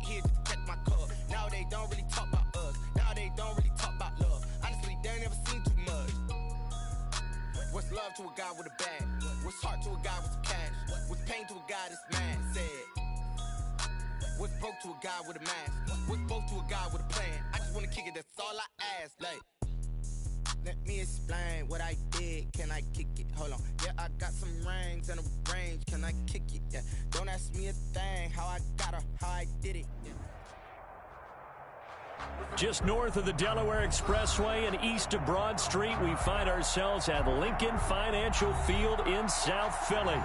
right here to protect my cup. Now they don't really talk about us. Now they don't really talk about love. Honestly, they ain't never seen too much. What's love to a guy with a bag? What's heart to a guy with some cash? What's pain to a guy that's mad? Said. What's broke to a guy with a mask? What's both to a guy with a plan? I just wanna kick it, that's all I ask. Like, let me explain what I did. Can I kick it? Hold on. Yeah, I got some rings and a range. Can I kick it? Yeah. Don't ask me a thing. How I got her, how I did it. Yeah. Just north of the Delaware Expressway and east of Broad Street, we find ourselves at Lincoln Financial Field in South Philly.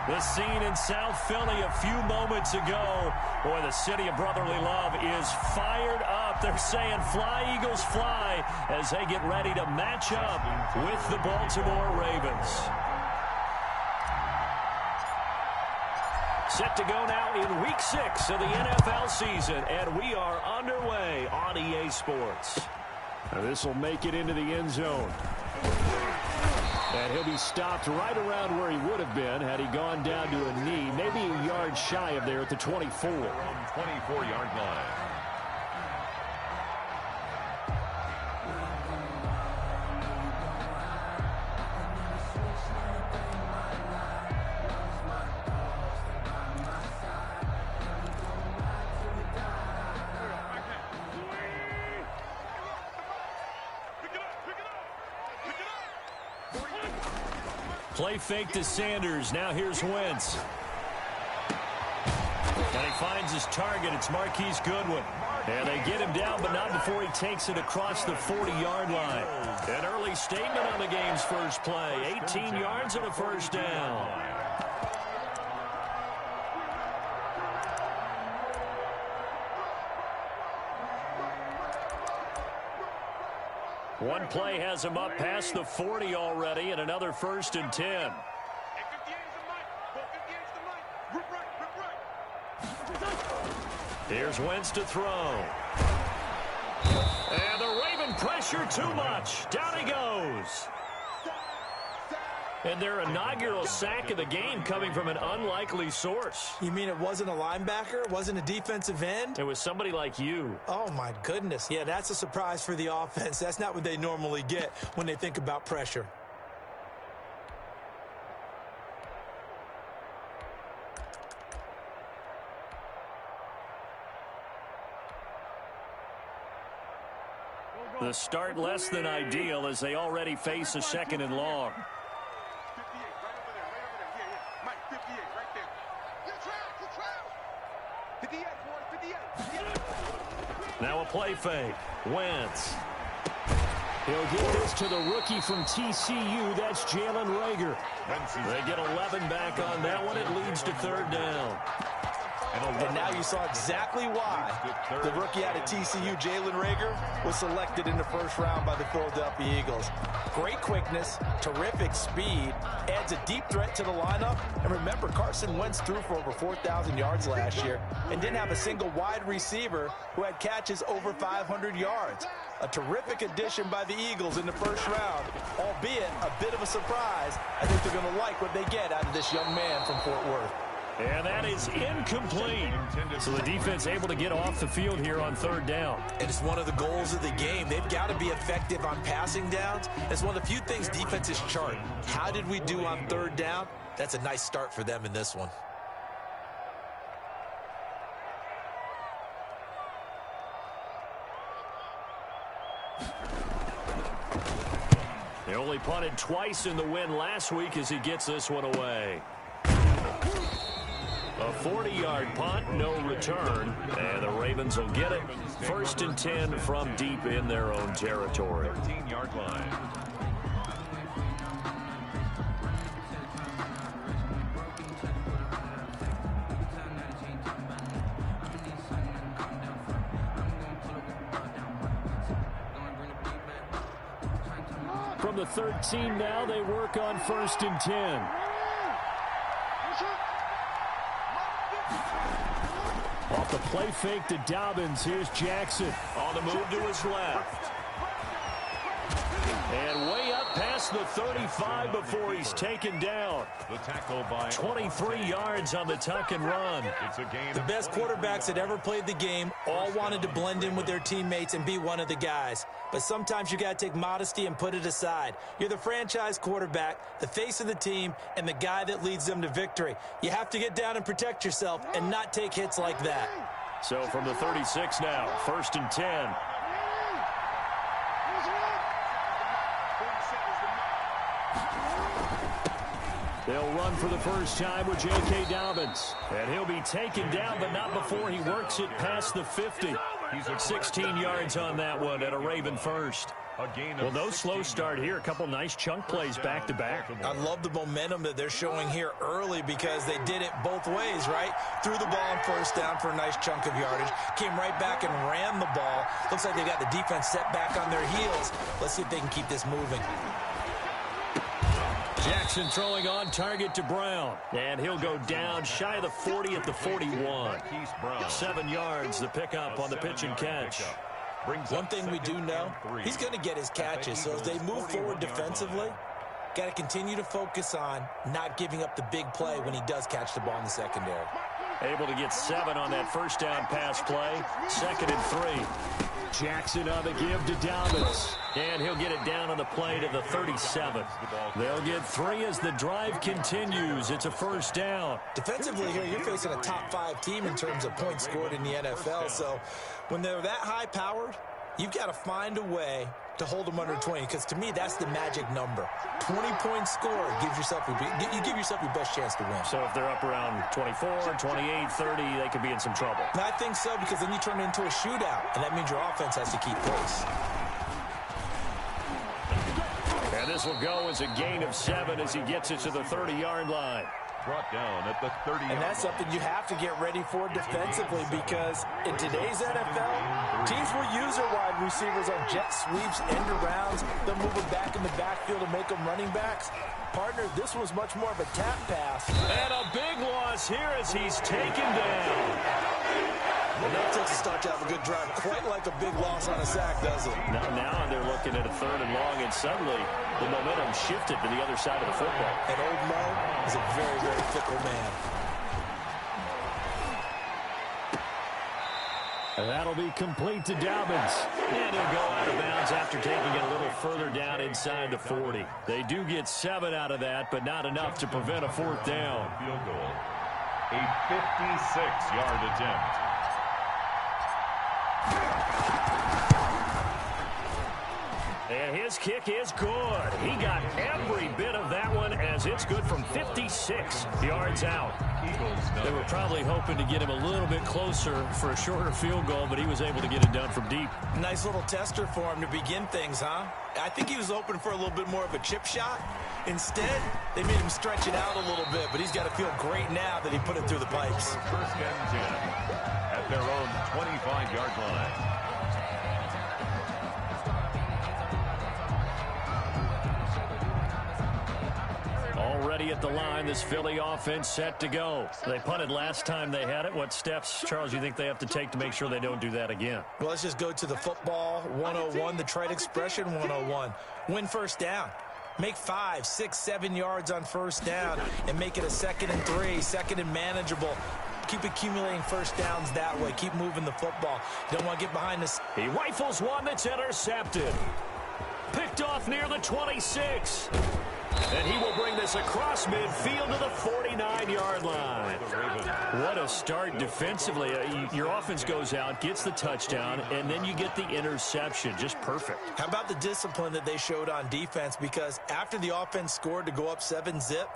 The scene in South Philly a few moments ago. Boy, the city of brotherly love is fired up. They're saying fly, Eagles, fly, as they get ready to match up with the Baltimore Ravens. Set to go now in Week 6 of the NFL season, and we are underway on EA Sports. Now this will make it into the end zone. And he'll be stopped right around where he would have been had he gone down to a knee, maybe a yard shy of there at the 24. From 24-yard line. Play fake to Sanders. Now here's Wentz. And he finds his target. It's Marquise Goodwin. And they get him down, but not before he takes it across the 40-yard line. An early statement on the game's first play. 18 yards and a first down. One play has him up past the 40 already, and another 1st and 10. Here's Wentz to throw. And the Raven pressure too much. Down he goes. And their inaugural sack of the game coming from an unlikely source. You mean it wasn't a linebacker? It wasn't a defensive end? It was somebody like you. Oh, my goodness. Yeah, that's a surprise for the offense. That's not what they normally get when they think about pressure. The start less than ideal as they already face a 2nd and long. Now a play fake. Wentz. He'll get this to the rookie from TCU. That's Jalen Reagor. They get 11 back on that one. It leads to 3rd down. And now you saw exactly why the rookie out of TCU, Jalen Reagor, was selected in the 1st round by the Philadelphia Eagles. Great quickness, terrific speed, adds a deep threat to the lineup. And remember, Carson Wentz threw for over 4,000 yards last year and didn't have a single wide receiver who had catches over 500 yards. A terrific addition by the Eagles in the 1st round, albeit a bit of a surprise. I think they're going to like what they get out of this young man from Fort Worth. And that is incomplete. So the defense able to get off the field here on 3rd down. And it's one of the goals of the game. They've got to be effective on passing downs. It's one of the few things defenses chart. How did we do on 3rd down? That's a nice start for them in this one. They only punted twice in the win last week as he gets this one away. A 40-yard punt, no return, and the Ravens will get it. 1st and 10 from deep in their own territory. 13-yard line. From the 13 now, they work on 1st and 10. Off the play fake to Dobbins. Here's Jackson on the move to his left. And way up past the 35 before he's taken down. The tackle by 23 yards on the tuck and run. It's a gain. The best quarterbacks that ever played the game all wanted to blend in with their teammates and be one of the guys. But sometimes you got to take modesty and put it aside. You're the franchise quarterback, the face of the team, and the guy that leads them to victory. You have to get down and protect yourself and not take hits like that. So from the 36 now, 1st and 10. They'll run for the first time with J.K. Dobbins. And he'll be taken down, but not before he works it past the 50. 16 yards on that one and a Raven first. Well, no slow start here. A couple nice chunk plays back-to-back. I love the momentum that they're showing here early because they did it both ways, right? Threw the ball on first down for a nice chunk of yardage. Came right back and ran the ball. Looks like they got the defense set back on their heels. Let's see if they can keep this moving. Jackson throwing on target to Brown. And he'll go down shy of the 40 at the 41. 7 yards the pickup on the pitch and catch. One thing we do know, he's going to get his catches. So as they move forward defensively, got to continue to focus on not giving up the big play when he does catch the ball in the secondary. Able to get 7 on that first down pass play. 2nd and 3. Jackson on the give to Dobbins. And he'll get it down on the play to the 37. They'll get 3 as the drive continues. It's a first down. Defensively here, you're facing a top 5 team in terms of points scored in the NFL. So when they're that high-powered, you've got to find a way to hold them under 20, because to me, that's the magic number. 20-point score gives yourself you give yourself your best chance to win. So if they're up around 24, 28, 30, they could be in some trouble. And I think so, because then you turn it into a shootout, and that means your offense has to keep pace. And this will go as a gain of 7 as he gets it to the 30-yard line. Brought down at the 30. And that's something you have to get ready for defensively, because in today's NFL, teams will use their wide receivers on jet sweeps, end arounds. They'll move them back in the backfield to make them running backs. Partner, this was much more of a tap pass. And a big loss here as he's taken down. Well, that takes a start to have a good drive. Quite like a big loss on a sack, does it? Now they're looking at a 3rd and long, and suddenly the momentum shifted to the other side of the football. And old Mo is a very, very fickle man. And that'll be complete to Dobbins. And he'll go out of bounds after taking it a little further down inside the 40. They do get 7 out of that, but not enough to prevent a 4th down. Field goal. A 56-yard attempt. And his kick is good. He got every bit of that one as it's good from 56 yards out. They were probably hoping to get him a little bit closer for a shorter field goal, but he was able to get it done from deep. Nice little tester for him to begin things, huh? I think he was open for a little bit more of a chip shot. Instead, they made him stretch it out a little bit, but he's got to feel great now that he put it through the pipes. 1st and 10 at their own 25-yard line. Already at the line, this Philly offense set to go. They punted last time they had it. What steps, Charles, you think they have to take to make sure they don't do that again? Well, let's just go to the football 101, the trite expression 101. Win first down. Make 5, 6, 7 yards on first down and make it a 2nd and 3, 2nd and manageable. Keep accumulating first downs that way. Keep moving the football. You don't want to get behind this. He rifles one that's intercepted. Picked off near the 26. And he will bring this across midfield to the 49-yard line. What a start defensively. Your offense goes out, gets the touchdown, and then you get the interception. Just perfect. How about the discipline that they showed on defense? Because after the offense scored to go up 7-zip,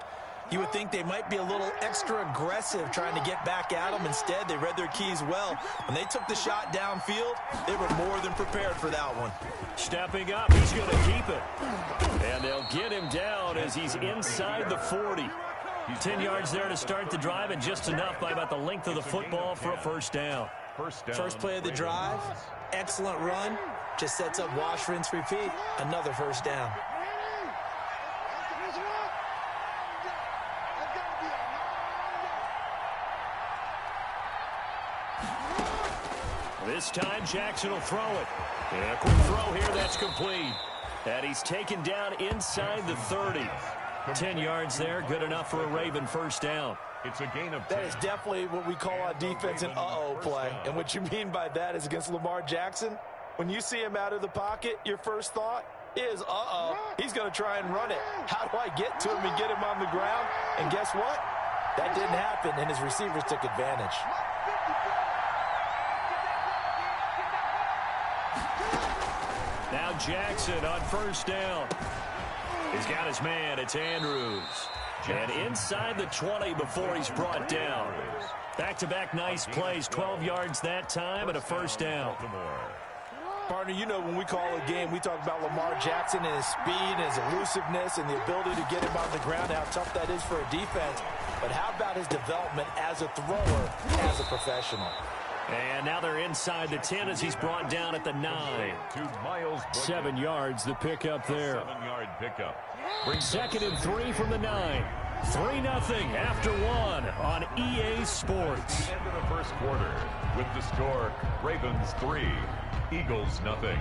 you would think they might be a little extra aggressive trying to get back at them. Instead, they read their keys well. When they took the shot downfield, they were more than prepared for that one. Stepping up, he's going to keep it. And they'll get him down as he's inside the 40. 10 yards there to start the drive, and just enough by about the length of the football for a first down. First play of the drive, excellent run. Just sets up wash, rinse, repeat. Another first down. This time, Jackson will throw it. And a quick throw here, that's complete. And he's taken down inside the 30. 10 yards there, good enough for a Raven first down. It's a gain of 10. That is definitely what we call on defense an uh-oh play. And what you mean by that is against Lamar Jackson, when you see him out of the pocket, your first thought is, uh-oh, he's going to try and run it. How do I get to him and get him on the ground? And guess what? That didn't happen, and his receivers took advantage. Now Jackson on first down. He's got his man. It's Andrews. And inside the 20 before he's brought down. Back-to-back nice plays. 12 yards that time and a first down. Partner, you know when we call a game, we talk about Lamar Jackson and his speed and his elusiveness and the ability to get him on the ground, how tough that is for a defense. But how about his development as a thrower, as a professional? And now they're inside the 10 as he's brought down at the 9. 7 yards, the pickup there. 7-yard pickup. Second and 3 from the 9. 3-0 after 1 on EA Sports. End of the first quarter with the score, Ravens 3, Eagles nothing.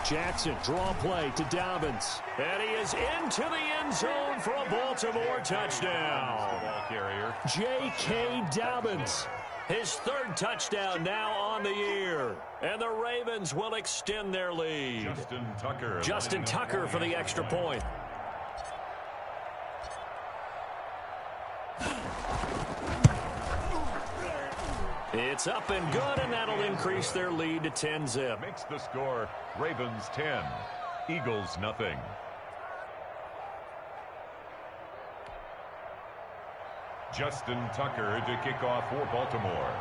Jackson, draw play to Dobbins. And he is into the end zone for a Baltimore touchdown. Ball carrier. J.K. Dobbins. His third touchdown now on the year. And the Ravens will extend their lead. Justin Tucker for the extra point. It's up and good, and that'll increase their lead to 10-zip. Makes the score, Ravens 10, Eagles nothing. Justin Tucker to kick off for Baltimore.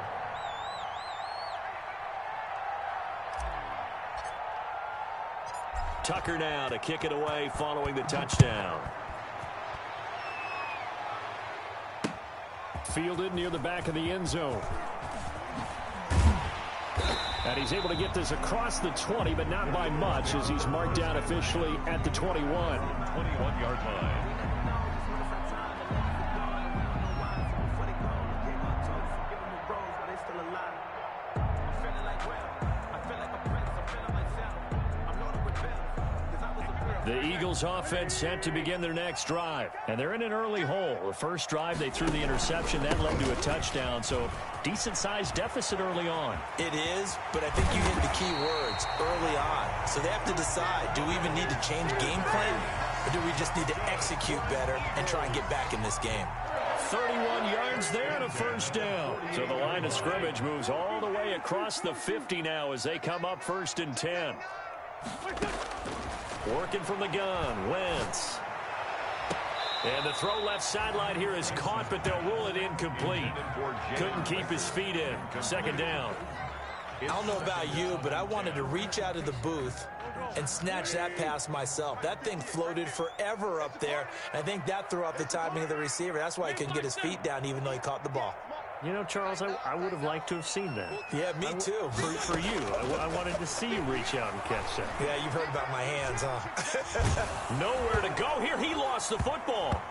Tucker now to kick it away following the touchdown. Fielded near the back of the end zone. And he's able to get this across the 20, but not by much, as he's marked down officially at the 21. 21-yard line. The Eagles offense set to begin their next drive. And they're in an early hole. The first drive, they threw the interception. That led to a touchdown. So decent-sized deficit early on. It is, but I think you hit the key words, early on. So they have to decide, do we even need to change game plan? Or do we just need to execute better and try and get back in this game? 31 yards there and a first down. So the line of scrimmage moves all the way across the 50 now as they come up 1st and 10. Working from the gun, Wentz. And the throw left sideline here is caught, but they'll rule it incomplete. Couldn't keep his feet in. 2nd down. I don't know about you, but I wanted to reach out of the booth and snatch that pass myself. That thing floated forever up there. I think that threw off the timing of the receiver. That's why he couldn't get his feet down even though he caught the ball. You know, Charles, I would have liked to have seen that. Yeah, me too. For you. I wanted to see you reach out and catch that. Yeah, you've heard about my hands, huh? Nowhere to go here. He lost the football.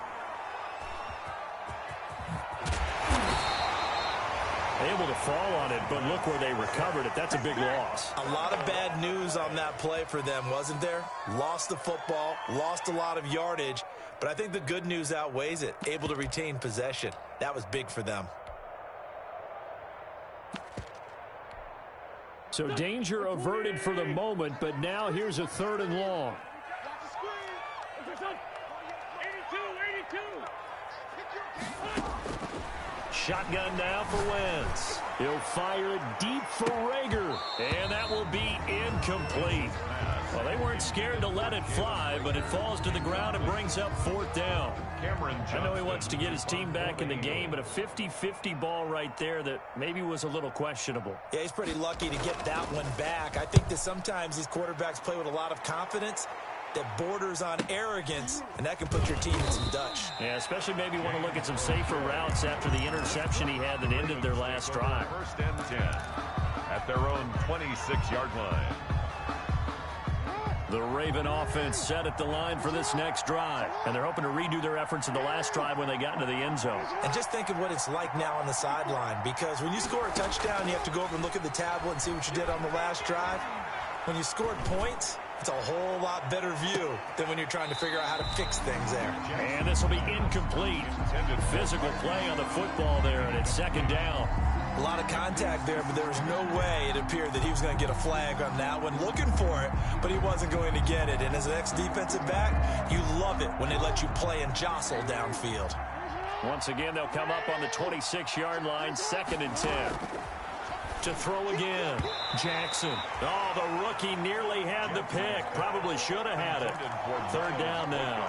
Able to fall on it, but look where they recovered it. That's a big loss. A lot of bad news on that play for them, wasn't there? Lost the football, lost a lot of yardage, but I think the good news outweighs it. Able to retain possession. That was big for them. So danger averted for the moment, but now here's a 3rd and long. Shotgun now for Wentz. He'll fire it deep for Rager, and that will be incomplete. Well, they weren't scared to let it fly, but it falls to the ground and brings up 4th down. I know he wants to get his team back in the game, but a 50-50 ball right there that maybe was a little questionable. Yeah, he's pretty lucky to get that one back. I think that sometimes these quarterbacks play with a lot of confidence, that borders on arrogance, and that can put your team in some Dutch. Yeah, especially maybe want to look at some safer routes after the interception he had that ended their last drive. First and 10 at their own 26-yard line. The Raven offense set at the line for this next drive, and they're hoping to redo their efforts in the last drive when they got into the end zone. And just think of what it's like now on the sideline, because when you score a touchdown, you have to go over and look at the tablet and see what you did on the last drive. When you scored points, it's a whole lot better view than when you're trying to figure out how to fix things there. And this will be incomplete. Physical play on the football there, and it's second down. A lot of contact there, but there was no way it appeared that he was going to get a flag on that one. Looking for it, but he wasn't going to get it. And as an ex-defensive back, you love it when they let you play and jostle downfield. Once again, they'll come up on the 26-yard line, second and 10. To throw again, Jackson. Oh, the rookie nearly had the pick. Probably should have had it. Third down now.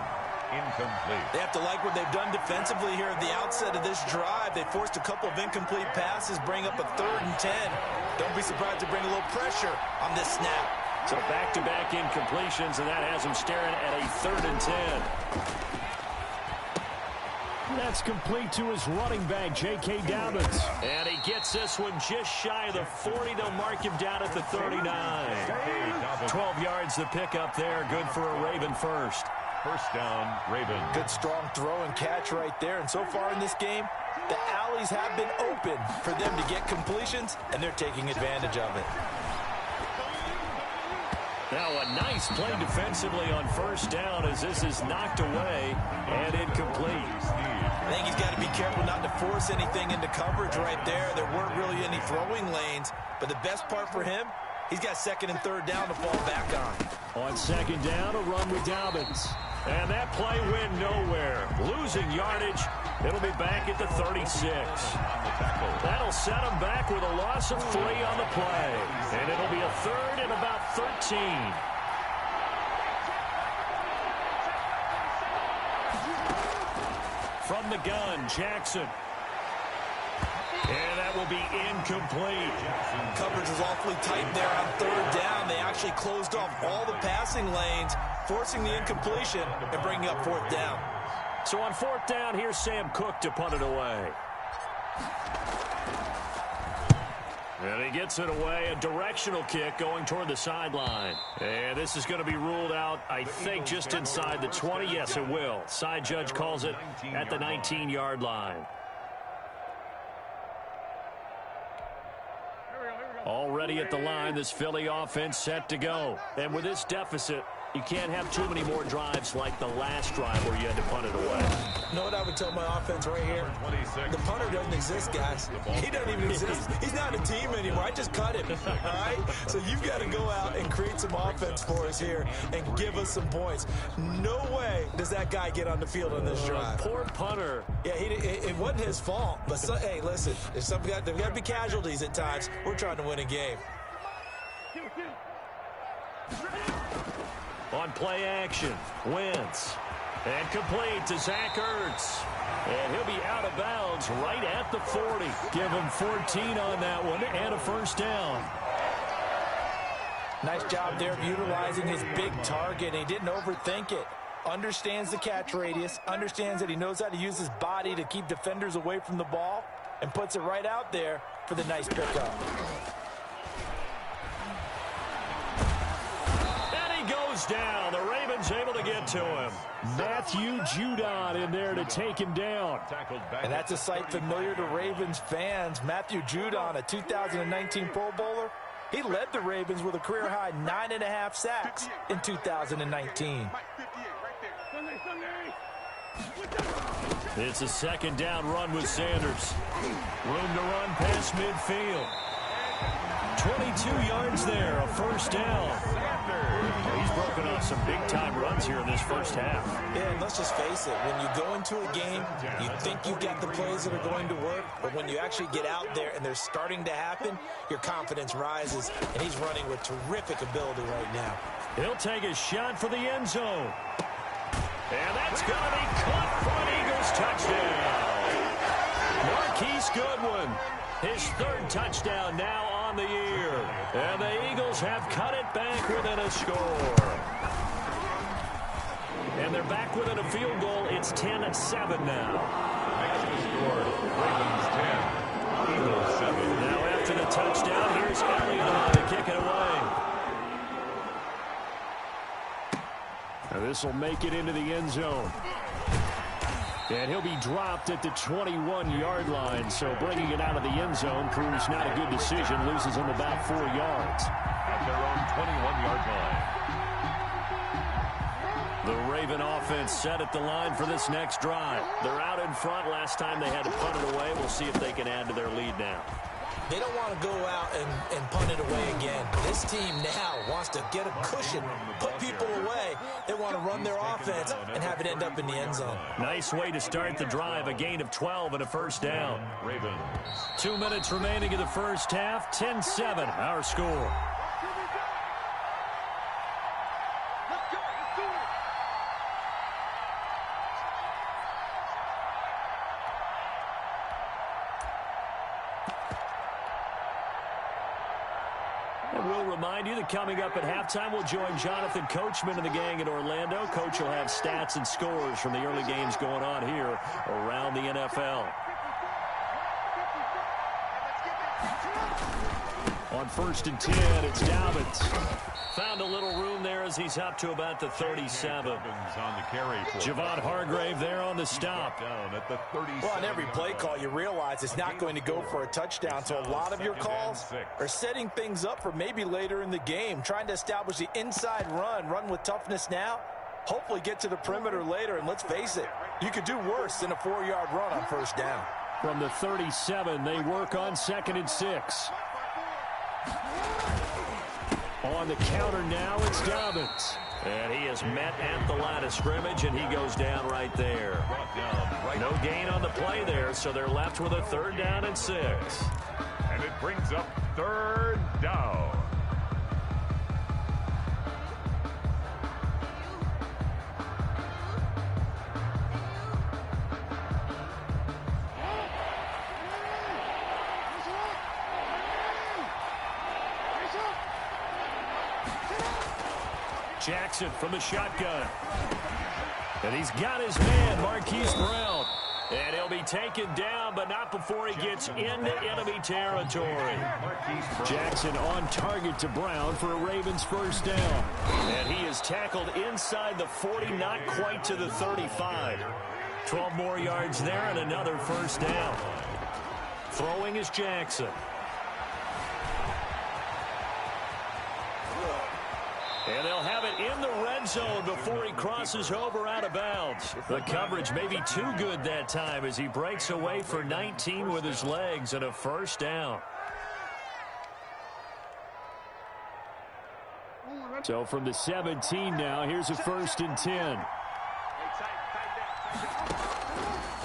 Incomplete. They have to like what they've done defensively here at the outset of this drive. They forced a couple of incomplete passes, bring up a 3rd and 10. Don't be surprised to bring a little pressure on this snap. So back-to-back incompletions, and that has them staring at a 3rd and 10. That's complete to his running back, J.K. Dobbins. And he gets this one just shy of the 40. They'll mark him down at the 39. 12 yards the pickup there. Good for a Raven first. First down, Raven. Good strong throw and catch right there. And so far in this game, the alleys have been open for them to get completions, and they're taking advantage of it. Now a nice play defensively on first down as this is knocked away and incomplete. I think he's got to be careful not to force anything into coverage right there. There weren't really any throwing lanes, but the best part for him, he's got 2nd and 3rd down to fall back on. On second down, a run with Dobbins. And that play went nowhere. Losing yardage. It'll be back at the 36. That'll set them back with a loss of 3 on the play. And it'll be a 3rd and about 13. From the gun, Jackson. And that will be incomplete. Coverage was awfully tight there on 3rd down. They actually closed off all the passing lanes, forcing the incompletion and bringing up 4th down. So on 4th down, here's Sam Cook to punt it away. And he gets it away, a directional kick going toward the sideline. And this is going to be ruled out, I think, just inside the 20. Yes, it will. Side judge calls it at the 19-yard line. Already at the line, this Philly offense set to go. And with this deficit, you can't have too many more drives like the last drive where you had to punt it away. You know what I would tell my offense right here? The punter doesn't exist, guys. He doesn't even exist. He's not a team anymore. I just cut him, all right? So you've got to go out and create some offense for us here and give us some points. No way does that guy get on the field on this drive. Poor punter. Yeah, it wasn't his fault. But, hey, listen, there's got to be casualties at times. We're trying to win a game. On play action, Wentz. And complete to Zach Ertz. And he'll be out of bounds right at the 40. Give him 14 on that one and a first down. Nice job there of utilizing his big target. He didn't overthink it. Understands the catch radius. Understands that he knows how to use his body to keep defenders away from the ball. And puts it right out there for the nice pickup. Down. The Ravens able to get to him. Matthew Judon in there to take him down. And that's a sight familiar to Ravens fans. Matthew Judon, a 2019 Pro Bowler. He led the Ravens with a career-high 9.5 sacks in 2019. It's a second down run with Sanders. Room to run past midfield. 22 yards there, a first down. He's broken off some big-time runs here in this first half. Yeah, and let's just face it. When you go into a game, you think you've got the plays that are going to work, but when you actually get out there and they're starting to happen, your confidence rises, and he's running with terrific ability right now. He'll take a shot for the end zone. And that's going to be caught for an Eagles touchdown. Marquise Goodwin, his 3rd touchdown now on the year. And the Eagles have cut it back within a score. they're back within a field goal. It's 10-7 now. Makes the score Ravens 10, Eagles 7. Now after the touchdown, here's Elliott to kick it away. This will make it into the end zone. And he'll be dropped at the 21-yard line. So bringing it out of the end zone proves not a good decision. Loses him about 4 yards. At their own 21-yard line. The Raven offense set at the line for this next drive. They're out in front. Last time they had to punt it away. We'll see if they can add to their lead now. They don't want to go out and punt it away again. This team now wants to get a cushion, put people away. They want to run their offense and have it end up in the end zone. Nice way to start the drive. A gain of 12 and a first down. Ravens. 2 minutes remaining in the first half. 10-7 our score. We'll remind you that coming up at halftime, we'll join Jonathan Coachman and the gang in Orlando. Coach will have stats and scores from the early games going on here around the NFL. On 1st and 10, it's Dobbins. Found a little room there as he's up to about the 37. On the carry for Javon Hargrave there on the stop. Down at the 37. Well, on every play call, you realize it's not going to go for a touchdown. So a lot of your calls are setting things up for maybe later in the game, trying to establish the inside run with toughness now, hopefully get to the perimeter later. And let's face it, you could do worse than a 4-yard run on first down. From the 37, they work on 2nd and 6. On the counter now, it's Dobbins. And he is met at the line of scrimmage, and he goes down right there. No gain on the play there, so they're left with a 3rd down and 6. And it brings up 3rd down. Jackson from the shotgun. And he's got his man, Marquise Brown. And he'll be taken down, but not before he gets into enemy territory. Jackson on target to Brown for a Ravens first down. And he is tackled inside the 40, not quite to the 35. 12 more yards there and another first down. Throwing is Jackson. And they'll have it in the red zone before he crosses over out of bounds. The coverage may be too good that time as he breaks away for 19 with his legs and a first down. So from the 17 now, here's a 1st and 10.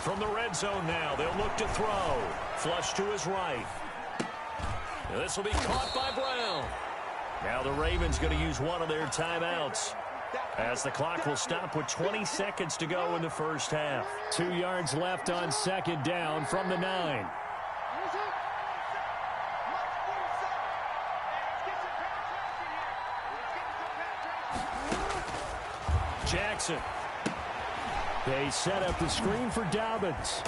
From the red zone now, they'll look to throw. Flush to his right. This will be caught by Brown. Now the Ravens going to use one of their timeouts as the clock will stop with 20 seconds to go in the first half. 2 yards left on 2nd down from the 9. Jackson. They set up the screen for Dobbins.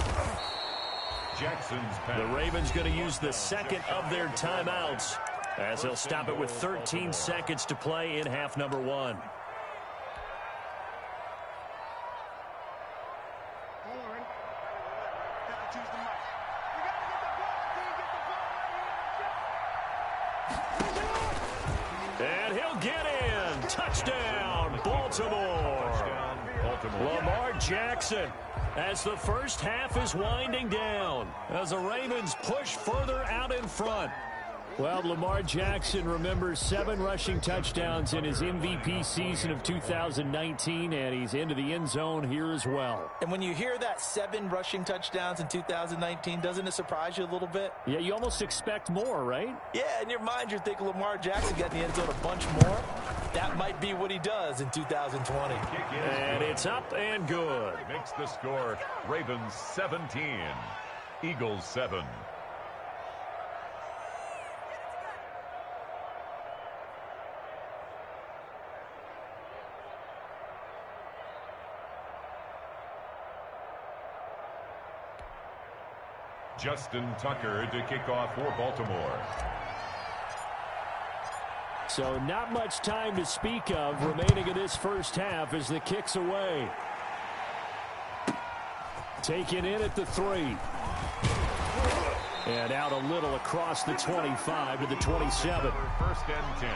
Jackson's pass. The Ravens going to use the 2nd of their timeouts as they'll stop it with 13 seconds to play in half number 1. And he'll get in. Touchdown, Baltimore. Lamar Jackson as the first half is winding down as the Ravens push further out in front. Well, Lamar Jackson remembers 7 rushing touchdowns in his MVP season of 2019, and he's into the end zone here as well. And when you hear that 7 rushing touchdowns in 2019, doesn't it surprise you a little bit? Yeah, you almost expect more, right? Yeah, in your mind, you're thinking Lamar Jackson got in the end zone a bunch more. That might be what he does in 2020. And it's up and good. Makes the score Ravens 17, Eagles 7. Justin Tucker to kick off for Baltimore. So not much time to speak of remaining in this first half as the kick's away. Taken in at the 3. And out a little across the 25 to the 27. First and 10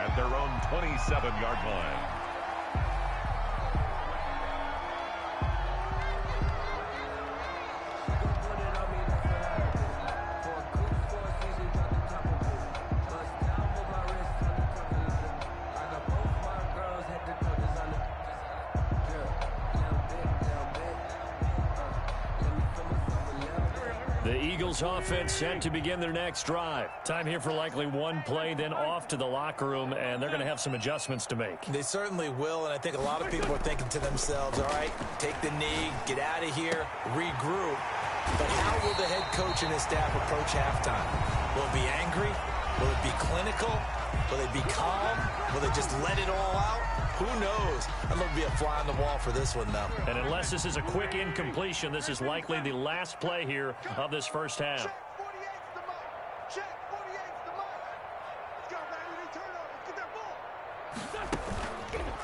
at their own 27-yard line. The Eagles offense set to begin their next drive. Time here for likely one play, then off to the locker room, and they're going to have some adjustments to make. They certainly will, and I think a lot of people are thinking to themselves, all right, take the knee, get out of here, regroup. But how will the head coach and his staff approach halftime? Will it be angry? Will it be clinical? Will they be calm? Will they just let it all out? Who knows? I'd love to be a fly on the wall for this one, though. And unless this is a quick incompletion, this is likely the last play here of this first half.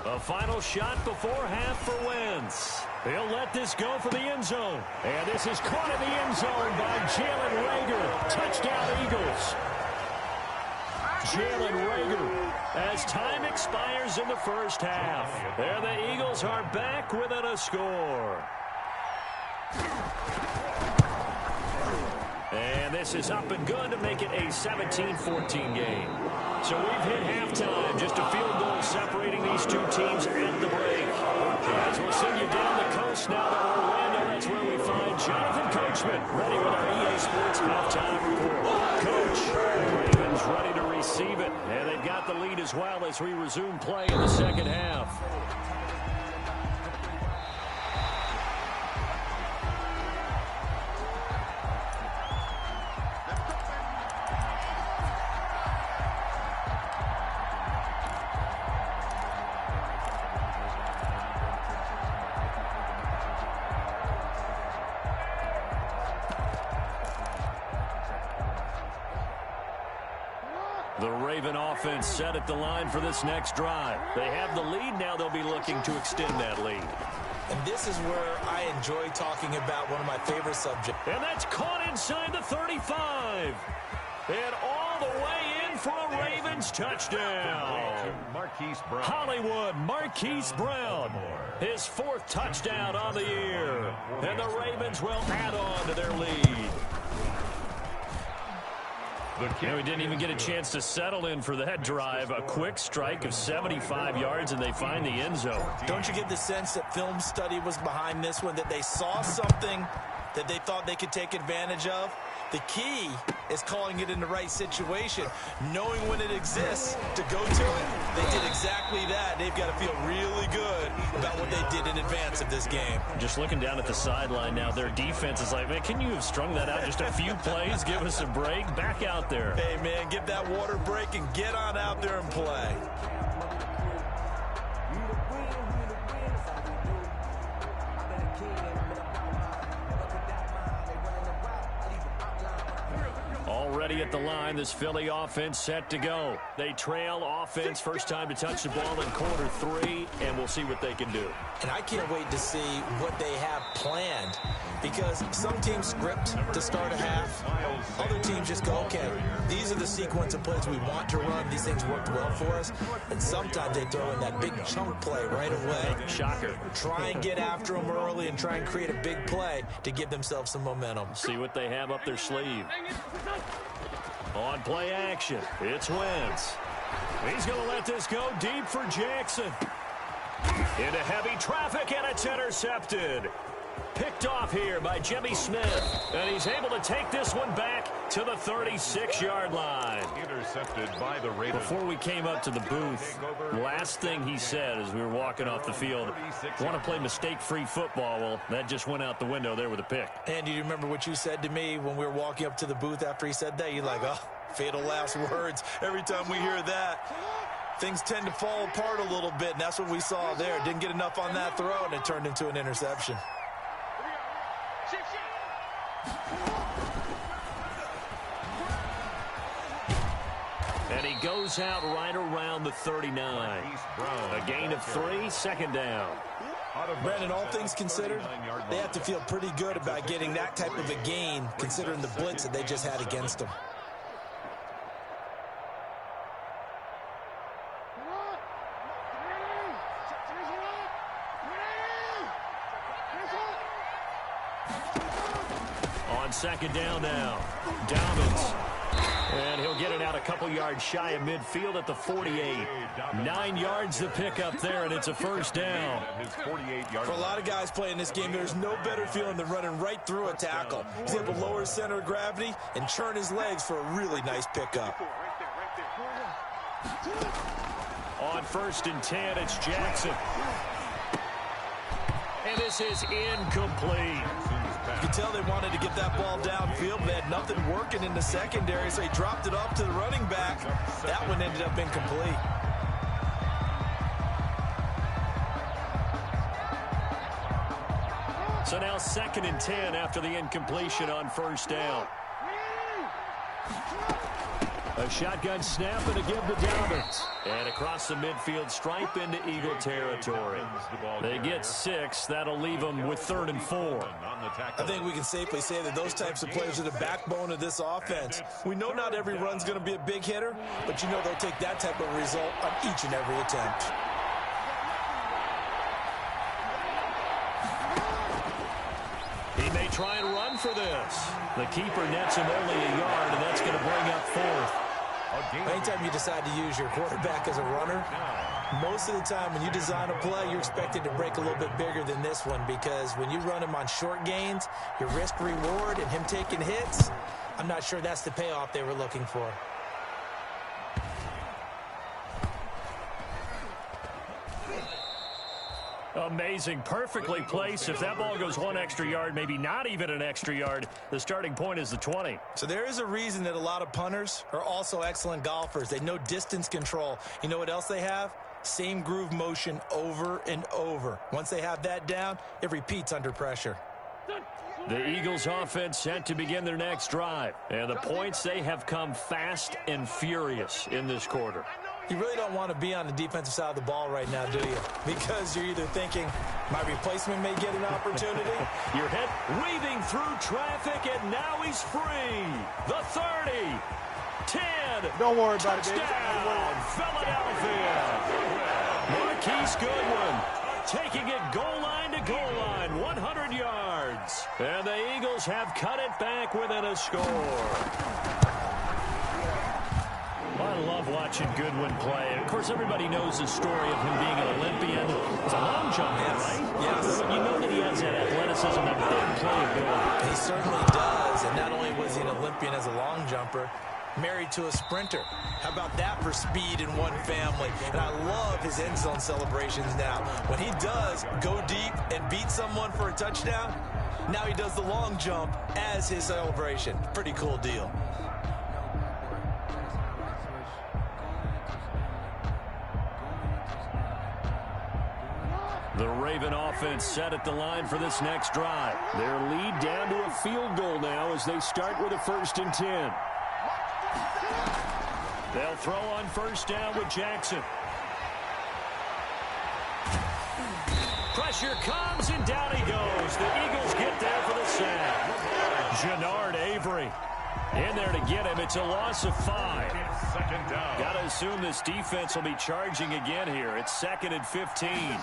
A final shot before half for Wentz. He'll let this go for the end zone. And this is caught in the end zone by Jalen Reagor. Touchdown, Eagles. Jalen Reagor as time expires in the first half. There the Eagles are back within a score. And this is up and good to make it a 17-14 game. So we've hit halftime. Just a field goal separating these two teams at the break. As we'll send you down the coast now to Orlando, that's where we find Jonathan Coachman ready with our EA Sports halftime report. Coach, Ravens ready to receive it. And they've got the lead as well as we resume play in the second half. The Raven offense set at the line for this next drive. They have the lead. Now they'll be looking to extend that lead. And this is where I enjoy talking about one of my favorite subjects. And that's caught inside the 35. And all the way in for a Ravens touchdown. Hollywood Marquise Brown. His 4th touchdown on the year. And the Ravens will add on to their lead. And we didn't even get a chance to settle in for that drive. A quick strike of 75 yards, and they find the end zone. Don't you get the sense that film study was behind this one, that they saw something that they thought they could take advantage of? The key is calling it in the right situation, knowing when it exists to go to it. They did exactly that. They've got to feel really good about what they did in advance of this game. Just looking down at the sideline now, their defense is like, man, can you have strung that out just a few plays? Give us a break. Back out there. Hey, man, give that water break and get on out there and play. Already at the line, this Philly offense set to go. They trail offense, first time to touch the ball in quarter 3, and we'll see what they can do. And I can't wait to see what they have planned, because some teams script to start a half. Other teams just go, okay, these are the sequence of plays we want to run. These things worked well for us. And sometimes they throw in that big chunk play right away. Shocker. Try and get after them early and try and create a big play to give themselves some momentum. See what they have up their sleeve. On play action, it's Wentz. He's going to let this go deep for Jackson. Into heavy traffic, and it's intercepted. Picked off here by Jimmy Smith. And he's able to take this one back to the 36-yard line. Intercepted by the Raiders. Before we came up to the booth, last thing he said as we were walking off the field, want to play mistake-free football. Well, that just went out the window there with a pick. And do you remember what you said to me when we were walking up to the booth after he said that? You're like, oh, fatal last words. Every time we hear that, things tend to fall apart a little bit, and that's what we saw there. Didn't get enough on that throw, and it turned into an interception. And he goes out right around the 39. A gain of 3, second down. Brandon, all things considered, they have to feel pretty good about getting that type of a gain, considering the blitz that they just had against them. On second down now, Dobbins. And he'll get it out a couple yards shy of midfield at the 48. 9 yards to pick up there, and it's a first down. For a lot of guys playing this game, there's no better feeling than running right through a tackle. He's able to lower his center of gravity and churn his legs for a really nice pickup. On 1st and 10, it's Jackson. And this is incomplete. You can tell they wanted to get that ball downfield, but they had nothing working in the secondary, so he dropped it off to the running back. That one ended up incomplete. So now 2nd and 10 after the incompletion on 1st down. A shotgun snap and a give to Dobbins. And across the midfield stripe into Eagle territory. They get 6. That'll leave them with 3rd and 4. I think we can safely say that those types of players are the backbone of this offense. We know not every run's going to be a big hitter, but you know they'll take that type of result on each and every attempt. He may try and run for this. The keeper nets him only a yard, and that's going to bring up 4th. Anytime you decide to use your quarterback as a runner, most of the time when you design a play, you're expected to break a little bit bigger than this one, because when you run him on short gains, your risk-reward and him taking hits, I'm not sure that's the payoff they were looking for. Amazing. Perfectly placed. If that ball goes 1 extra yard, maybe not even an extra yard, the starting point is the 20. So there is a reason that a lot of punters are also excellent golfers. They know distance control. You know what else they have? Same groove motion over and over. Once they have that down, it repeats under pressure. The Eagles offense set to begin their next drive. And the points, they have come fast and furious in this quarter. You really don't want to be on the defensive side of the ball right now, do you? Because you're either thinking, my replacement may get an opportunity. Your head weaving through traffic, and now he's free. The 30, 10. Don't worry about it, baby. Touchdown, Philadelphia. Marquise Goodwin taking it goal line to goal line, 100 yards. And the Eagles have cut it back within a score. I love watching Goodwin play. And of course, everybody knows the story of him being an Olympian. He's a long jumper, right? Yes. But you know that he has that athleticism, that big playability. He certainly does. And not only was he an Olympian as a long jumper, married to a sprinter. How about that for speed in one family? And I love his end zone celebrations now. When he does go deep and beat someone for a touchdown, now he does the long jump as his celebration. Pretty cool deal. The Raven offense set at the line for this next drive. Their lead down to a field goal now as they start with a 1st and 10. They'll throw on 1st down with Jackson. Pressure comes, and down he goes. The Eagles get there for the sack. Jannard Avery in there to get him. It's a loss of 5. Got to assume this defense will be charging again here. It's 2nd and 15.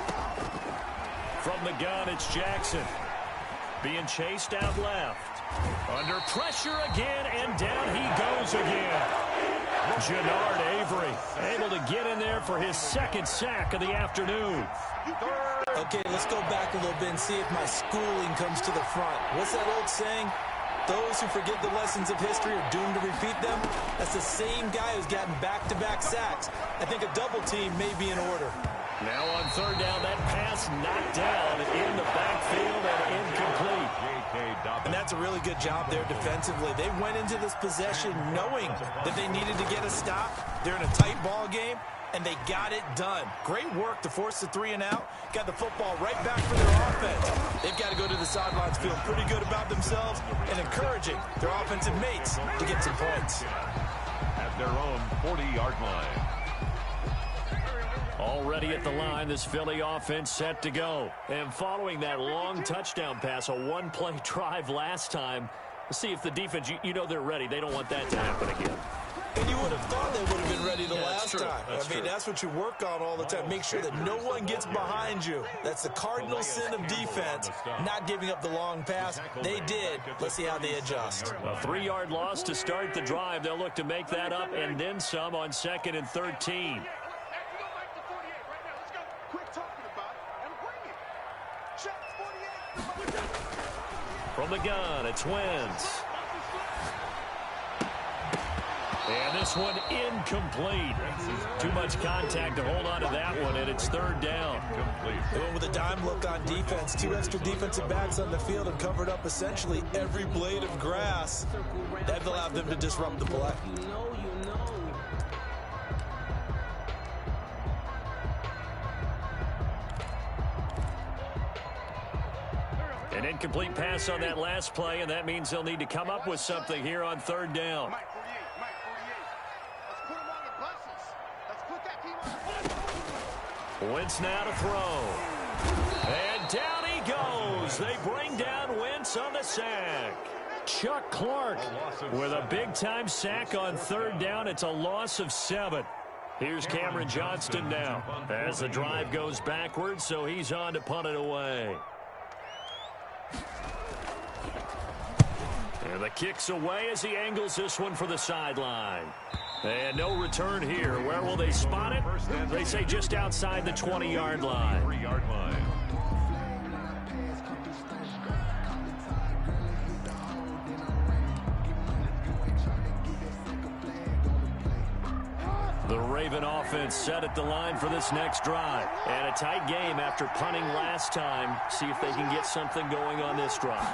From the gun, it's Jackson. Being chased out left. Under pressure again, and down he goes again. Jannard Avery able to get in there for his 2nd sack of the afternoon. Okay, let's go back a little bit and see if my schooling comes to the front. What's that old saying? Those who forget the lessons of history are doomed to repeat them. That's the same guy who's gotten back-to-back sacks. I think a double team may be in order. Now on 3rd down, that pass knocked down in the backfield and incomplete. And that's a really good job there defensively. They went into this possession knowing that they needed to get a stop. They're in a tight ball game, and they got it done. Great work to force the 3 and out. Got the football right back for their offense. They've got to go to the sidelines feeling pretty good about themselves and encouraging their offensive mates to get some points. at their own 40-yard line. Already at the line, this Philly offense set to go. And following that long touchdown pass, a one-play drive last time, let's see if the defense, you know they're ready. They don't want that to happen again. And you would have thought they would have been ready the last true. time. I mean, that's what you work on all the time. Make sure that no one gets behind you. That's the cardinal sin of defense, not giving up the long pass. They did. Let's see how they adjust. A 3-yard loss to start the drive. They'll look to make that up and then some on 2nd and 13. From the gun, it's Wentz. And this one incomplete. Too much contact to hold on to that one, and it's 3rd down. They went with a dime look on defense. 2 extra defensive backs on the field and covered up essentially every blade of grass. That allowed them to disrupt the play. An incomplete pass on that last play, and that means they'll need to come up with something here on 3rd down. Wentz now to throw. And down he goes. They bring down Wentz on the sack. Chuck Clark with a big-time sack on 3rd down. It's a loss of 7. Here's Cameron Johnston now as the drive goes backwards, so he's on to punt it away. And the kick's away as he angles this one for the sideline. And no return here. Where will they spot it? They say just outside the 20-yard line. 3-yard line. The Raven offense set at the line for this next drive. And a tight game after punting last time. See if they can get something going on this drive.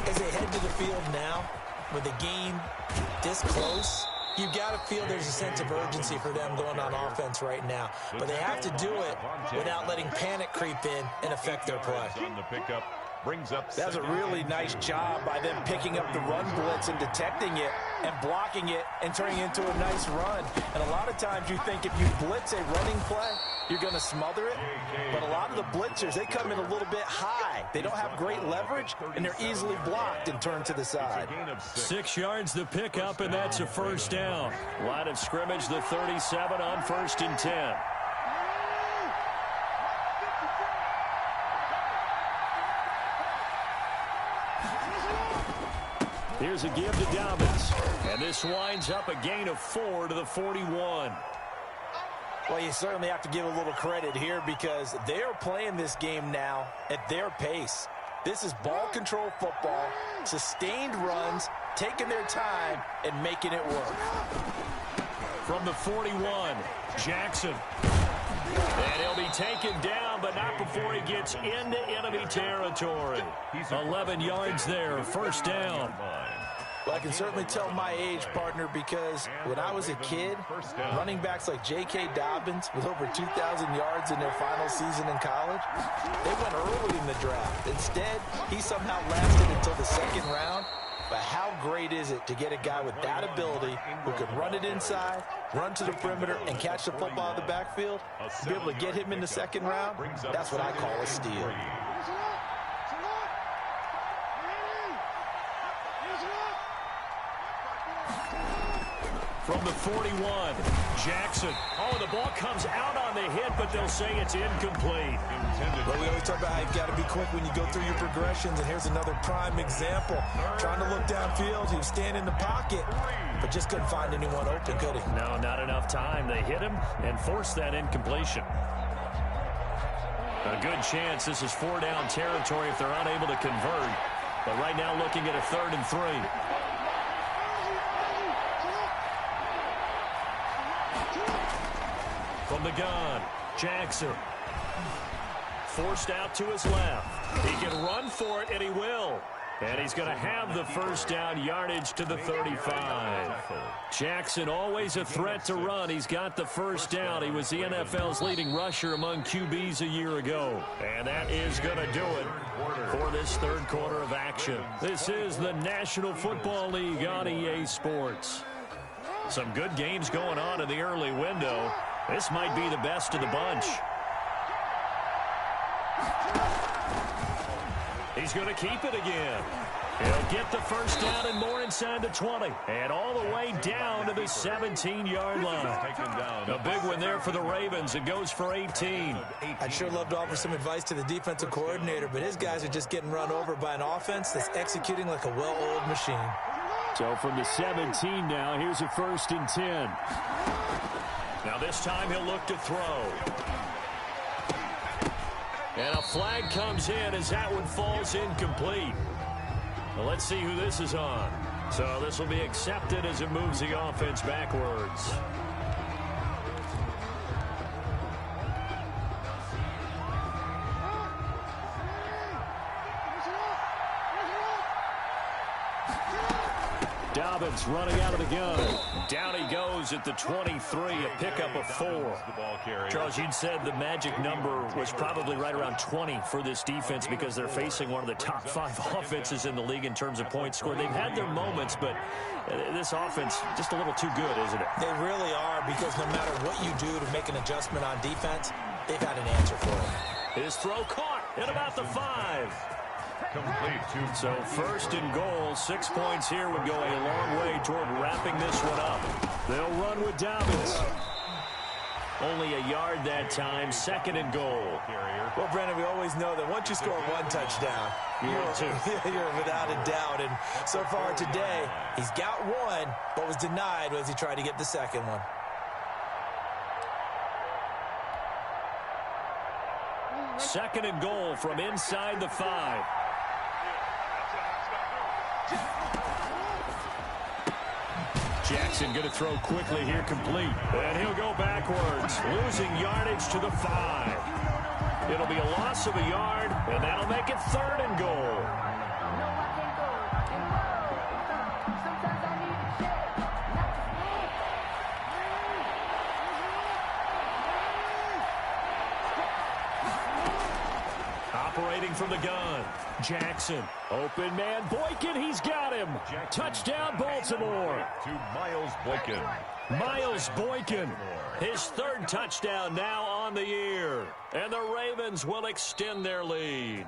As they head to the field now, with the game this close, you've got to feel there's a sense of urgency for them going on offense right now. But they have to do it without letting panic creep in and affect their play. On the pickup, brings up. That was a really nice job by them picking up the run blitz and detecting it and blocking it and turning it into a nice run. And a lot of times you think if you blitz a running play, you're going to smother it. But a lot of the blitzers, they come in a little bit high. They don't have great leverage, and they're easily blocked and turned to the side. 6 yards the pickup, and that's a 1st down. Line of scrimmage, the 37 on 1st and 10. Here's a give to Dobbins. And this winds up a gain of 4 to the 41. Well, you certainly have to give a little credit here because they're playing this game now at their pace. This is ball control football, sustained runs, taking their time, and making it work. From the 41, Jackson. And he'll be taken down, but not before he gets into enemy territory. 11 yards there, 1st down. Well, I can certainly tell my age, partner, because when I was a kid, running backs like J.K. Dobbins with over 2,000 yards in their final season in college, they went early in the draft. Instead, he somehow lasted until the 2nd round. But how great is it to get a guy with that ability who can run it inside, run to the perimeter, and catch the football in the backfield? To be able to get him in the 2nd round, that's what I call a steal. From the 41, Jackson. Oh, the ball comes out on the hit, but they'll say it's incomplete. But we always talk about how you've got to be quick when you go through your progressions, and here's another prime example. Trying to look downfield, he was standing in the pocket, but just couldn't find anyone open, could he? No, not enough time. They hit him and forced that incompletion. A good chance this is 4-down territory if they're unable to convert. But right now looking at a 3rd and 3. From the gun, Jackson. Forced out to his left. He can run for it, and he will. And he's going to have the 1st down yardage to the 35. Jackson, always a threat to run. He's got the 1st down. He was the NFL's leading rusher among QBs a year ago. And that is going to do it for this 3rd quarter of action. This is the National Football League on EA Sports. Some good games going on in the early window. This might be the best of the bunch. He's going to keep it again. He'll get the first down and more inside the 20. And all the way down to the 17-yard line. A big one there for the Ravens. It goes for 18. I'd sure love to offer some advice to the defensive coordinator, but his guys are just getting run over by an offense that's executing like a well-oiled machine. So from the 17 now, here's a 1st and 10. Now this time he'll look to throw. And a flag comes in as that one falls incomplete. Well, let's see who this is on. So this will be accepted as it moves the offense backwards. Dobbins running out of the gun. Down he goes at the 23, a pickup of 4. Charles, you'd said the magic number was probably right around 20 for this defense because they're facing one of the top 5 offenses in the league in terms of points scored. They've had their moments, but this offense just a little too good, isn't it? They really are, because no matter what you do to make an adjustment on defense, they've had an answer for it. His throw caught at about the 5. Complete. So 1st and goal, 6 points here would go a long way toward wrapping this one up. They'll run with Dobbins. Only a yard that time, 2nd and goal. Well, Brennan, we always know that once you score 1 touchdown, you're without a doubt. And so far today, he's got 1, but was denied as he tried to get the 2nd one. Second and goal from inside the 5. Jackson going to throw quickly here, complete. And he'll go backwards, losing yardage to the 5. It'll be a loss of a yard, and that'll make it 3rd and goal. Operating from the gun, Jackson. Open man, Boykin, he's got him. Touchdown, Baltimore. To Miles Boykin. Miles Boykin, his 3rd touchdown now on the year. And the Ravens will extend their lead.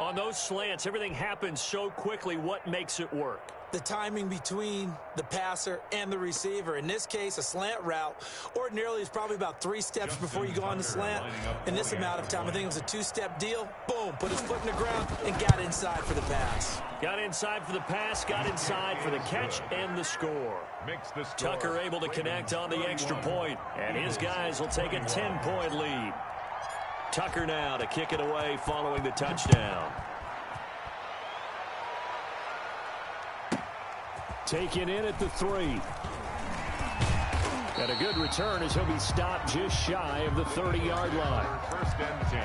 On those slants, everything happens so quickly. What makes it work? The timing between the passer and the receiver. In this case, a slant route ordinarily is probably about 3 steps before you go on the slant. In this amount of time, I think it was a 2-step deal. Boom, put his foot in the ground and got inside for the pass. Got inside for the pass, got inside for the catch and the score. Tucker able to connect on the extra point, and his guys will take a 10-point lead. Tucker now to kick it away following the touchdown. Taken in at the 3. And a good return as he'll be stopped just shy of the 30-yard line. 1st and 10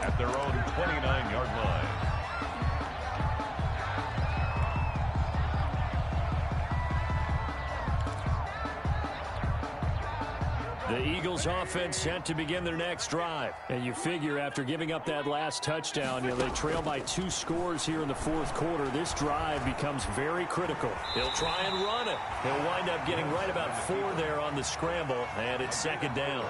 at their own 29-yard line. The Eagles offense set to begin their next drive. And you figure after giving up that last touchdown, they trail by 2 scores here in the 4th quarter. This drive becomes very critical. He'll try and run it. He'll wind up getting right about 4 there on the scramble, and it's 2nd down.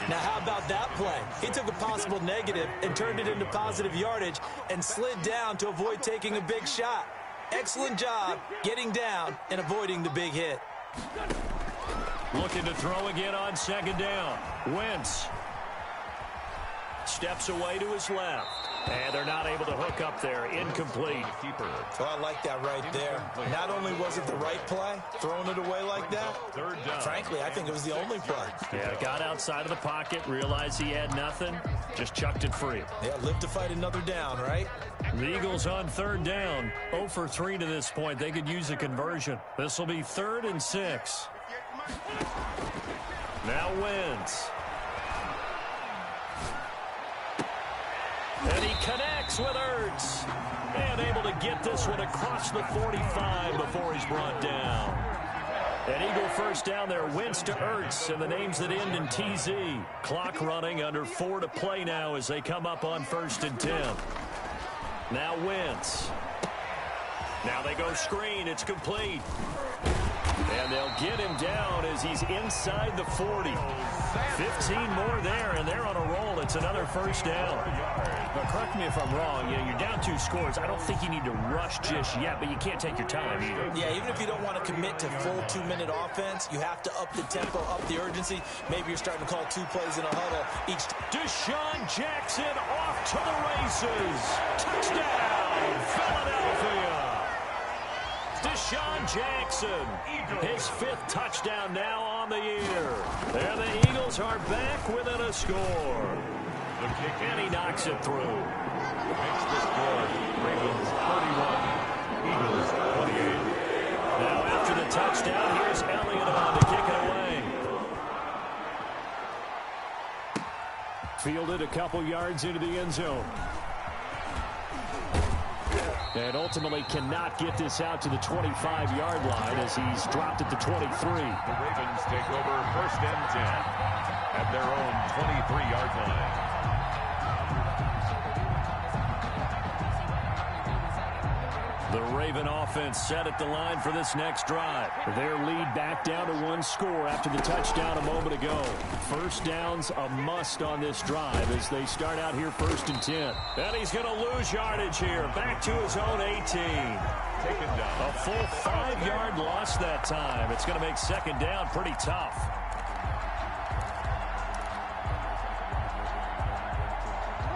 Now, how about that play? He took a possible negative and turned it into positive yardage and slid down to avoid taking a big shot. Excellent job getting down and avoiding the big hit. Looking to throw again on 2nd down. Wentz steps away to his left. And they're not able to hook up there. Incomplete. Well, I like that right there. Not only was it the right play, throwing it away like that, frankly, I think it was the only play. Yeah, got outside of the pocket, realized he had nothing, just chucked it free. Yeah, live to fight another down, right? The Eagles on 3rd down. 0 for 3 to this point. They could use a conversion. This will be 3rd and 6. Now Wentz. And he connects with Ertz. And able to get this one across the 45 before he's brought down. An Eagle 1st down there. Wentz to Ertz. And the names that end in TZ. Clock running, under 4 to play now as they come up on 1st and 10. Now Wentz. Now they go screen. It's complete. And they'll get him down as he's inside the 40. 15 more there, and they're on a roll. It's another first down. But correct me if I'm wrong. You're down 2 scores. I don't think you need to rush just yet, but you can't take your time either. Yeah, even if you don't want to commit to full 2-minute offense, you have to up the tempo, up the urgency. Maybe you're starting to call 2 plays in a huddle each. Deshaun Jackson off to the races. Touchdown, Philadelphia. Deshaun Jackson, his 5th touchdown now on the year. And the Eagles are back within a score. The kick, and he knocks it through. Makes the score. Ravens 31, Eagles 28. Now after the touchdown, here's Elliott on to kick it away. Fielded a couple yards into the end zone. And ultimately cannot get this out to the 25-yard line as he's dropped at the 23. The Ravens take over 1st and 10 at their own 23-yard line. The Raven offense set at the line for this next drive. Their lead back down to 1 score after the touchdown a moment ago. First down's a must on this drive as they start out here 1st and 10. And he's going to lose yardage here. Back to his own 18. Taken down. A full 5-yard loss that time. It's going to make 2nd down pretty tough.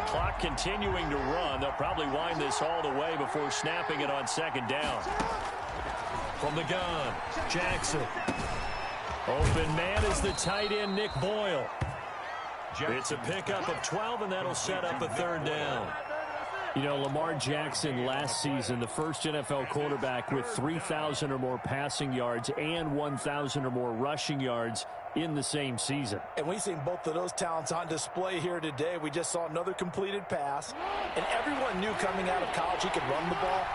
Clock continuing to run. They'll probably wind this all the way before snapping it on 2nd down. From the gun, Jackson. Open man is the tight end, Nick Boyle. It's a pickup of 12, and that'll set up a 3rd down. You know, Lamar Jackson last season, the first NFL quarterback with 3,000 or more passing yards and 1,000 or more rushing yards in the same season. And we've seen both of those talents on display here today. We just saw another completed pass, and everyone knew coming out of college he could run the ball.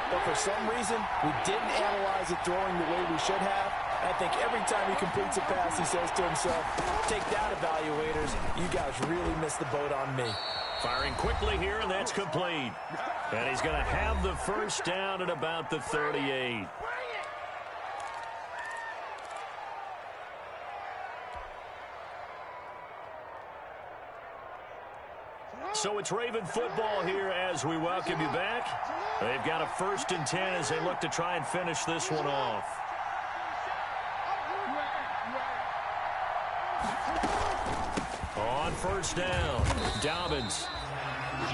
But for some reason, we didn't analyze it throwing the way we should have. I think every time he completes a pass, he says to himself, take that, evaluators. You guys really missed the boat on me. Firing quickly here, and that's complete. And he's going to have the first down at about the 38. So it's Raven football here as we welcome you back. They've got a 1st and 10 as they look to try and finish this one off. On 1st down, Dobbins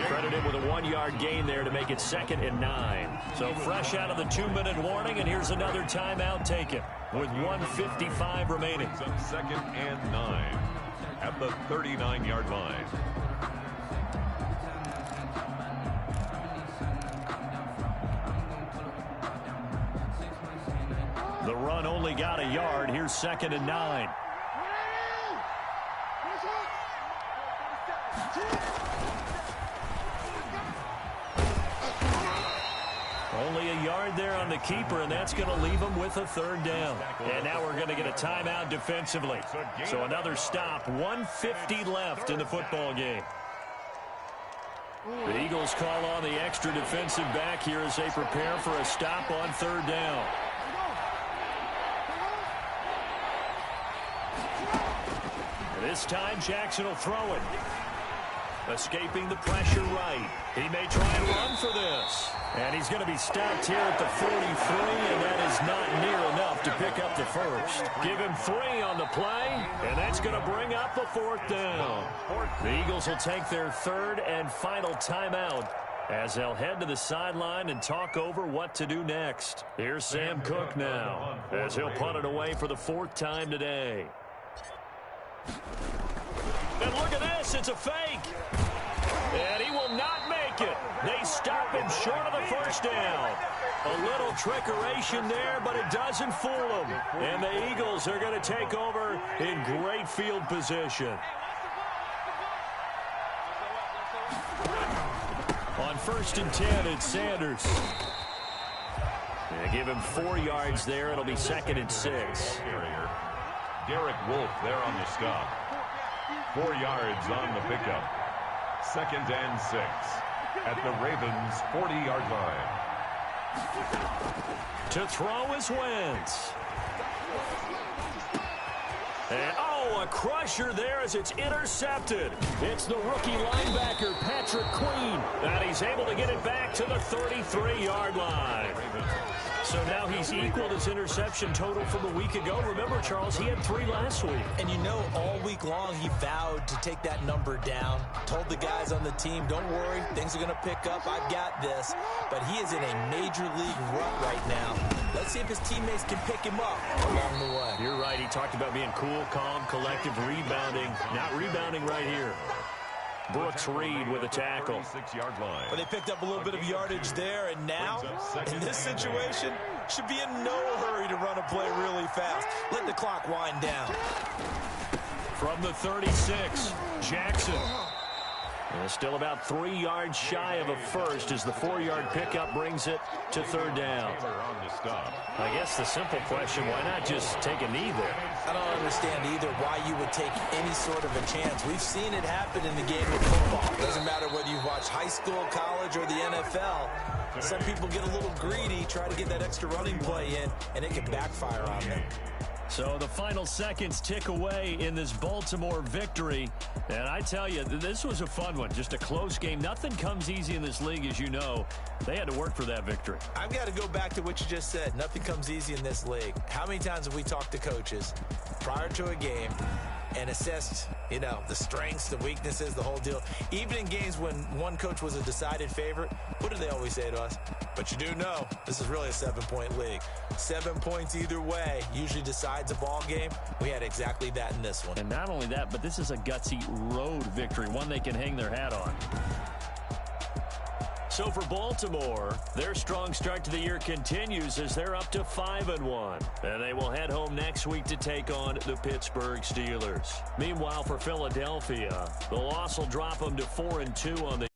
credited with a 1-yard gain there to make it 2nd and 9. So fresh out of the 2-minute warning, and here's another timeout taken with 1:55 remaining. It's up 2nd and 9 at the 39-yard line. The run only got a yard. Here's 2nd and 9. Only a yard there on the keeper, and that's going to leave him with a 3rd down. And now we're going to get a timeout defensively. So another stop. 1:50 left in the football game. The Eagles call on the extra defensive back here as they prepare for a stop on 3rd down. This time, Jackson will throw it. Escaping the pressure right. He may try and run for this. And he's going to be stopped here at the 43, and that is not near enough to pick up the first. Give him 3 on the play, and that's going to bring up a 4th down. The Eagles will take their 3rd and final timeout as they'll head to the sideline and talk over what to do next. Here's Sam Cook now as he'll punt it away for the 4th time today. And look at this, it's a fake. And he will not make it. They stop him short of the 1st down. A little trickeration there, but it doesn't fool them. And the Eagles are going to take over in great field position. On 1st and 10, it's Sanders. They give him 4 yards there. It'll be 2nd and 6. Derek Wolfe there on the stop. 4 yards on the pickup. 2nd and 6 at the Ravens' 40-yard line. To throw is Wentz. And, oh, a crusher there as it's intercepted. It's the rookie linebacker, Patrick Queen. And he's able to get it back to the 33-yard line. So now he's equaled his interception total from a week ago. Remember, Charles, he had 3 last week. And you know, all week long he vowed to take that number down. Told the guys on the team, don't worry, things are going to pick up. I've got this. But he is in a major league rut right now. Let's see if his teammates can pick him up along the way. You're right. He talked about being cool, calm, collective, rebounding. Not rebounding right here. Brooks Reed with a tackle. But they picked up a little bit of yardage there, and now, in this situation, should be in no hurry to run a play really fast. Let the clock wind down. From the 36, Jackson. And still about 3 yards shy of a first as the 4-yard pickup brings it to 3rd down. I guess the simple question, why not just take a knee there? I don't understand either why you would take any sort of a chance. We've seen it happen in the game of football. Doesn't matter whether you watch high school, college, or the NFL. Some people get a little greedy, try to get that extra running play in, and it can backfire on them. So the final seconds tick away in this Baltimore victory. And I tell you, this was a fun one. Just a close game. Nothing comes easy in this league, as you know. They had to work for that victory. I've got to go back to what you just said. Nothing comes easy in this league. How many times have we talked to coaches prior to a game and assessed, you know, the strengths, the weaknesses, the whole deal? Even in games when one coach was a decided favorite, what do they always say to us? But you do know, this is really a 7-point league. 7 points either way usually decides a ball game. We had exactly that in this one. And not only that, but this is a gutsy road victory, one they can hang their hat on. So for Baltimore, their strong start to the year continues as they're up to 5-1. And they will head home next week to take on the Pittsburgh Steelers. Meanwhile, for Philadelphia, the loss will drop them to 4-2 on the